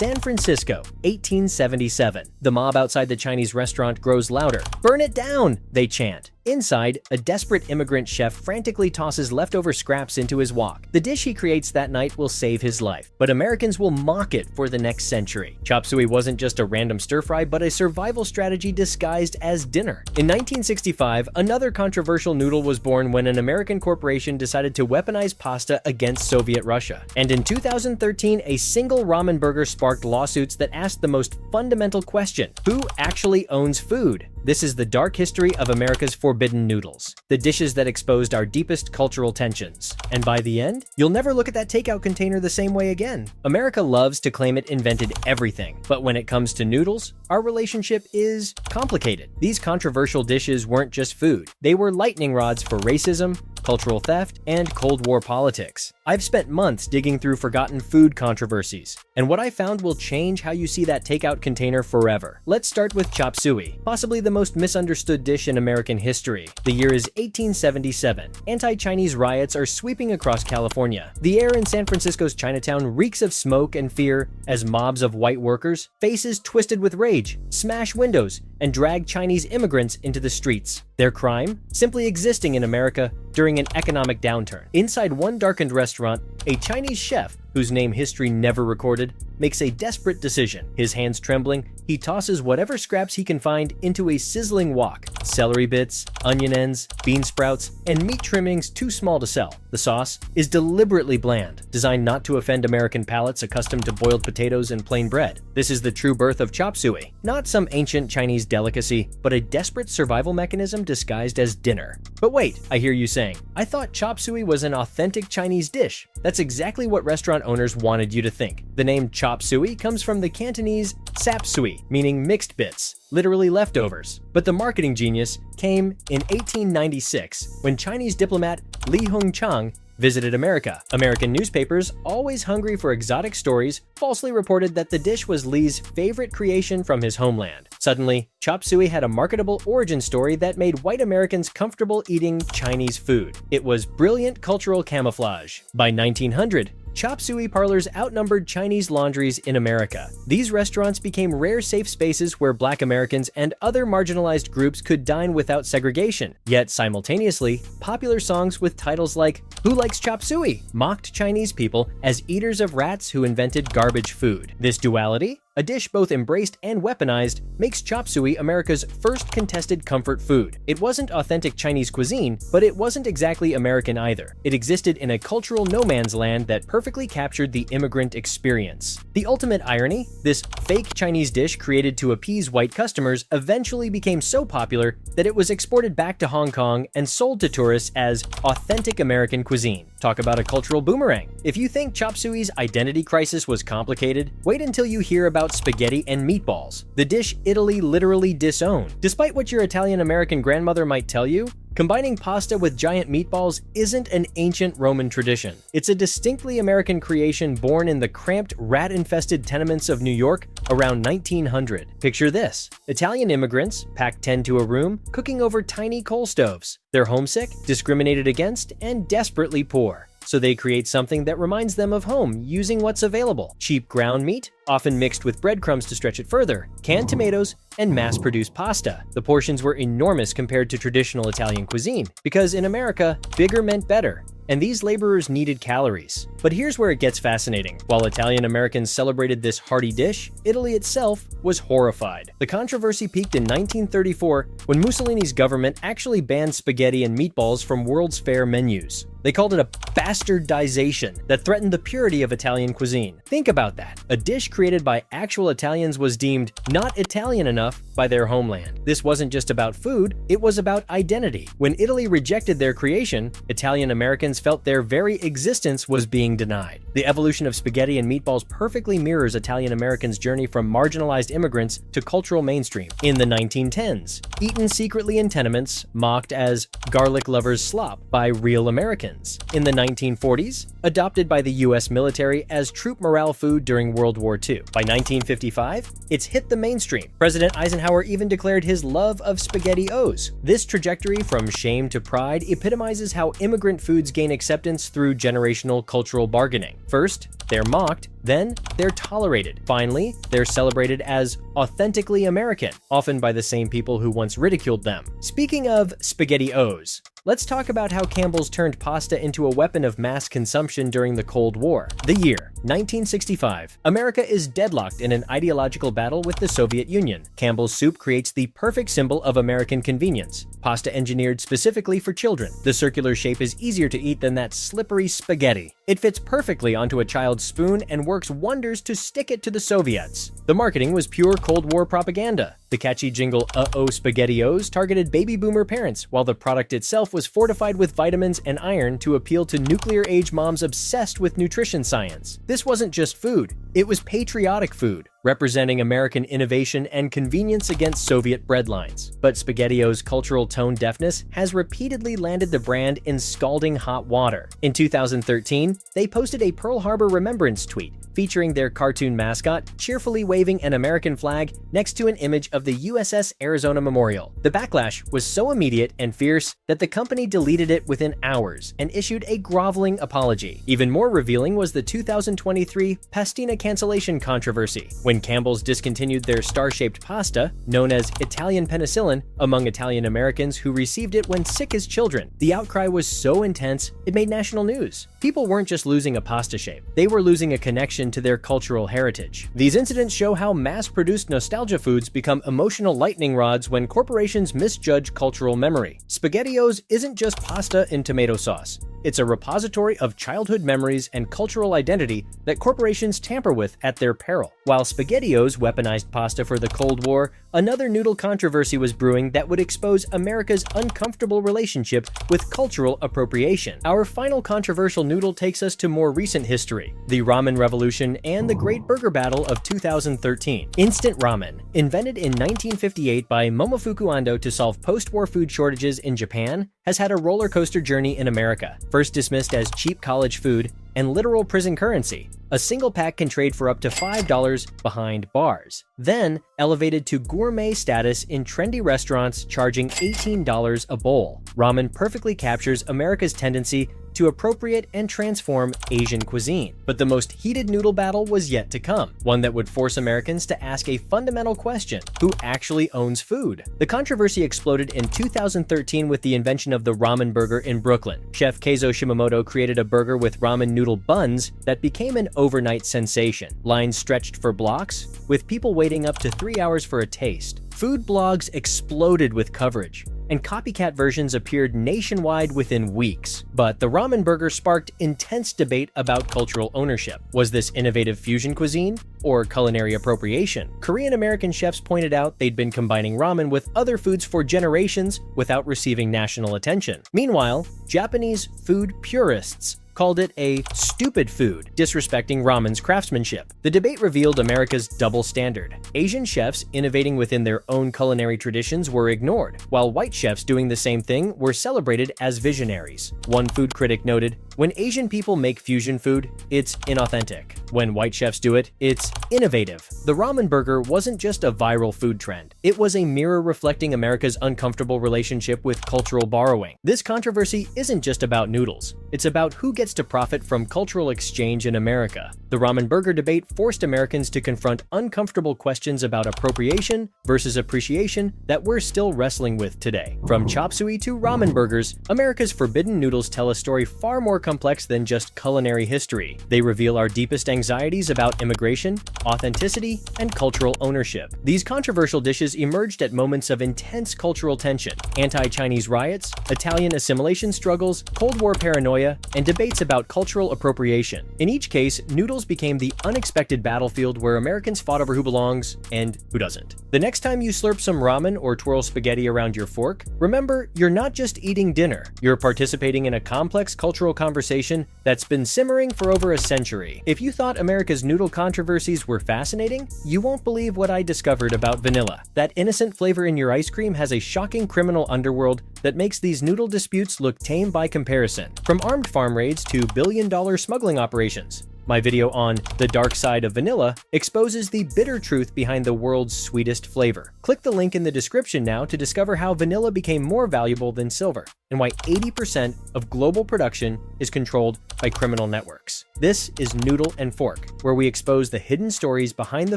San Francisco, 1877. The mob outside the Chinese restaurant grows louder. "Burn it down!" they chant. Inside, a desperate immigrant chef frantically tosses leftover scraps into his wok. The dish he creates that night will save his life, but Americans will mock it for the next century. Chop suey wasn't just a random stir-fry, but a survival strategy disguised as dinner. In 1965, another controversial noodle was born when an American corporation decided to weaponize pasta against Soviet Russia. And in 2013, a single ramen burger sparked lawsuits that asked the most fundamental question: who actually owns food? This is the dark history of America's forbidden noodles, the dishes that exposed our deepest cultural tensions. And by the end, you'll never look at that takeout container the same way again. America loves to claim it invented everything, but when it comes to noodles, our relationship is complicated. These controversial dishes weren't just food. They were lightning rods for racism, cultural theft, and Cold War politics. I've spent months digging through forgotten food controversies, and what I found will change how you see that takeout container forever. Let's start with chop suey, possibly the most misunderstood dish in American history. The year is 1877. Anti-Chinese riots are sweeping across California. The air in San Francisco's Chinatown reeks of smoke and fear as mobs of white workers, faces twisted with rage, smash windows and drag Chinese immigrants into the streets. Their crime? Simply existing in America during an economic downturn. Inside one darkened restaurant, a Chinese chef, whose name history never recorded, makes a desperate decision. His hands trembling, he tosses whatever scraps he can find into a sizzling wok. Celery bits, onion ends, bean sprouts, and meat trimmings too small to sell. The sauce is deliberately bland, designed not to offend American palates accustomed to boiled potatoes and plain bread. This is the true birth of chop suey. Not some ancient Chinese delicacy, but a desperate survival mechanism disguised as dinner. But wait, I hear you saying, I thought chop suey was an authentic Chinese dish. That's exactly what restaurant owners wanted you to think. The name chop suey comes from the Cantonese sap suey, meaning mixed bits, literally leftovers. But the marketing genius came in 1896 when Chinese diplomat Li Hongchang visited America. American newspapers, always hungry for exotic stories, falsely reported that the dish was Li's favorite creation from his homeland. Suddenly, chop suey had a marketable origin story that made white Americans comfortable eating Chinese food. It was brilliant cultural camouflage. By 1900, chop suey parlors outnumbered Chinese laundries in America. These restaurants became rare safe spaces where Black Americans and other marginalized groups could dine without segregation. Yet simultaneously, popular songs with titles like "Who Likes Chop Suey?" mocked Chinese people as eaters of rats who invented garbage food. This duality, a dish both embraced and weaponized, makes chop suey America's first contested comfort food. It wasn't authentic Chinese cuisine, but it wasn't exactly American either. It existed in a cultural no man's land that perfectly captured the immigrant experience. The ultimate irony? This fake Chinese dish created to appease white customers eventually became so popular that it was exported back to Hong Kong and sold to tourists as authentic American cuisine. Talk about a cultural boomerang. If you think chop suey's identity crisis was complicated, wait until you hear about spaghetti and meatballs, the dish Italy literally disowned. Despite what your Italian-American grandmother might tell you, combining pasta with giant meatballs isn't an ancient Roman tradition. It's a distinctly American creation born in the cramped, rat-infested tenements of New York around 1900. Picture this: Italian immigrants, packed 10 to a room, cooking over tiny coal stoves. They're homesick, discriminated against, and desperately poor. So they create something that reminds them of home using what's available: cheap ground meat, often mixed with breadcrumbs to stretch it further, canned tomatoes, and mass-produced pasta. The portions were enormous compared to traditional Italian cuisine, because in America, bigger meant better, and these laborers needed calories. But here's where it gets fascinating. While Italian Americans celebrated this hearty dish, Italy itself was horrified. The controversy peaked in 1934 when Mussolini's government actually banned spaghetti and meatballs from World's Fair menus. They called it a bastardization that threatened the purity of Italian cuisine. Think about that. A dish created by actual Italians was deemed not Italian enough by their homeland. This wasn't just about food, it was about identity. When Italy rejected their creation, Italian Americans felt their very existence was being denied. The evolution of spaghetti and meatballs perfectly mirrors Italian Americans' journey from marginalized immigrants to cultural mainstream. In the 1910s, eaten secretly in tenements, mocked as garlic lovers' slop by real Americans. In the 1940s, adopted by the US military as troop morale food during World War II. By 1955, it's hit the mainstream. President Eisenhower even declared his love of SpaghettiOs. This trajectory from shame to pride epitomizes how immigrant foods gain acceptance through generational cultural bargaining. First, they're mocked, then they're tolerated. Finally, they're celebrated as authentically American, often by the same people who once ridiculed them. Speaking of SpaghettiOs, let's talk about how Campbell's turned pasta into a weapon of mass consumption during the Cold War. The year, 1965. America is deadlocked in an ideological battle with the Soviet Union. Campbell's soup creates the perfect symbol of American convenience. Pasta engineered specifically for children. The circular shape is easier to eat than that slippery spaghetti. It fits perfectly onto a child's spoon and works wonders to stick it to the Soviets. The marketing was pure Cold War propaganda. The catchy jingle, "Uh-oh, SpaghettiOs," targeted baby boomer parents, while the product itself was fortified with vitamins and iron to appeal to nuclear-age moms obsessed with nutrition science. This wasn't just food, it was patriotic food, representing American innovation and convenience against Soviet breadlines. But SpaghettiOs' cultural tone deafness has repeatedly landed the brand in scalding hot water. In 2013, they posted a Pearl Harbor remembrance tweet featuring their cartoon mascot cheerfully waving an American flag next to an image of the USS Arizona Memorial. The backlash was so immediate and fierce that the company deleted it within hours and issued a groveling apology. Even more revealing was the 2023 pastina cancellation controversy, when Campbell's discontinued their star-shaped pasta, known as Italian penicillin, among Italian Americans who received it when sick as children. The outcry was so intense, it made national news. People weren't just losing a pasta shape, they were losing a connection to their cultural heritage. These incidents show how mass-produced nostalgia foods become emotional lightning rods when corporations misjudge cultural memory. SpaghettiOs isn't just pasta in tomato sauce. It's a repository of childhood memories and cultural identity that corporations tamper with at their peril. While SpaghettiOs weaponized pasta for the Cold War, another noodle controversy was brewing that would expose America's uncomfortable relationship with cultural appropriation. Our final controversial noodle takes us to more recent history, the ramen revolution and the Great Burger Battle of 2013. Instant ramen, invented in 1958 by Momofuku Ando to solve post-war food shortages in Japan, has had a roller coaster journey in America. First dismissed as cheap college food and literal prison currency, a single pack can trade for up to $5 behind bars. Then elevated to gourmet status in trendy restaurants charging $18 a bowl. Ramen perfectly captures America's tendency to appropriate and transform Asian cuisine. But the most heated noodle battle was yet to come, one that would force Americans to ask a fundamental question: who actually owns food? The controversy exploded in 2013 with the invention of the ramen burger in Brooklyn. Chef Keizo Shimamoto created a burger with ramen noodle buns that became an overnight sensation. Lines stretched for blocks, with people waiting up to 3 hours for a taste. Food blogs exploded with coverage, and copycat versions appeared nationwide within weeks. But the ramen burger sparked intense debate about cultural ownership. Was this innovative fusion cuisine or culinary appropriation? Korean-American chefs pointed out they'd been combining ramen with other foods for generations without receiving national attention. Meanwhile, Japanese food purists called it a stupid food, disrespecting ramen's craftsmanship. The debate revealed America's double standard. Asian chefs innovating within their own culinary traditions were ignored, while white chefs doing the same thing were celebrated as visionaries. One food critic noted, "When Asian people make fusion food, it's inauthentic. When white chefs do it, it's innovative." The ramen burger wasn't just a viral food trend. It was a mirror reflecting America's uncomfortable relationship with cultural borrowing. This controversy isn't just about noodles. It's about who gets to profit from cultural exchange in America. The ramen burger debate forced Americans to confront uncomfortable questions about appropriation versus appreciation that we're still wrestling with today. From chop suey to ramen burgers, America's forbidden noodles tell a story far more complex than just culinary history. They reveal our deepest anxieties about immigration, authenticity, and cultural ownership. These controversial dishes emerged at moments of intense cultural tension: anti-Chinese riots, Italian assimilation struggles, Cold War paranoia, and debates about cultural appropriation. In each case, noodles became the unexpected battlefield where Americans fought over who belongs and who doesn't. The next time you slurp some ramen or twirl spaghetti around your fork, remember, you're not just eating dinner. You're participating in a complex cultural conversation that's been simmering for over a century. If you thought America's noodle controversies were fascinating, you won't believe what I discovered about vanilla. That innocent flavor in your ice cream has a shocking criminal underworld that makes these noodle disputes look tame by comparison. From armed farm raids to billion-dollar smuggling operations, My video on The Dark Side of Vanilla exposes the bitter truth behind the world's sweetest flavor. Click the link in the description now to discover how vanilla became more valuable than silver, and why 80% of global production is controlled by criminal networks. This is Noodle and Fork, where we expose the hidden stories behind the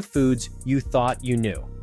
foods you thought you knew.